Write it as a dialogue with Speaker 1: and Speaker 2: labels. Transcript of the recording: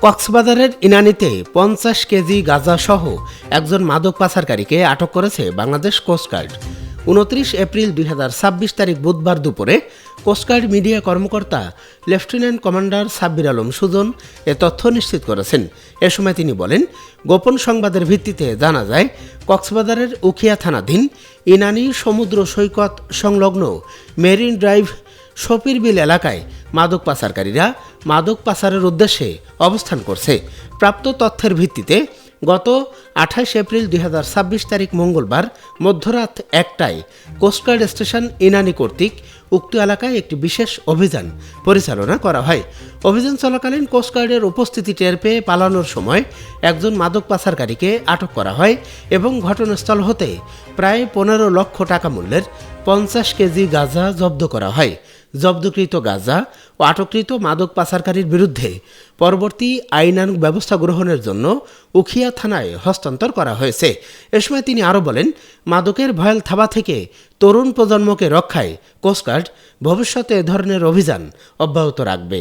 Speaker 1: কক্সবাজারের ইনানীতে ৫০ কেজি গাঁজা সহ একজন মাদক পাচারকারীকে আটক করেছে বাংলাদেশ কোস্টগার্ড। ২৯ এপ্রিল ২০২৬ তারিখ বুধবার দুপুরে কোস্টগার্ড মিডিয়া কর্মকর্তা লেফটেন্যান্ট কমান্ডার সাব্বির আলম সুজন এ তথ্য নিশ্চিত করেছেন। এ সময় তিনি বলেন, গোপন সংবাদের ভিত্তিতে জানা যায় কক্সবাজারের উখিয়া থানাধীন ইনানী সমুদ্র সৈকত সংলগ্ন মেরিন ড্রাইভ শপিরবিল এলাকায় মাদক পাচারকারীরা মাদক পাচারের উদ্দেশ্যে অবস্থান করছে। প্রাপ্ত তথ্যের ভিত্তিতে গত ২৮ এপ্রিল ২০২৬ তারিখ মঙ্গলবার মধ্যরাত ১টায় কোস্টগার্ড স্টেশন ইনানী কর্তৃক উক্ত এলাকায় একটি বিশেষ অভিযান পরিচালনা করা হয়। অভিযান চলাকালীন কোস্টগার্ডের উপস্থিতি টের পেয়ে পালানোর সময় একজন মাদক পাচারকারীকে আটক করা হয় এবং ঘটনাস্থল হতে প্রায় ১৫ লক্ষ টাকা মূল্যের ৫০ কেজি গাঁজা জব্দ করা হয়। জব্দকৃত গাঁজা ও আটককৃত মাদক পাচারকারীর বিরুদ্ধে পরবর্তী আইনানুগ ব্যবস্থা গ্রহণের জন্য উখিয়া থানায় হস্তান্তর করা হয়েছে। এ সময় তিনি আরও বলেন, মাদকের ভয়াল থাবা থেকে তরুণ প্রজন্মকে রক্ষায় কোস্টগার্ড ভবিষ্যতে এ ধরনের অভিযান অব্যাহত রাখবে।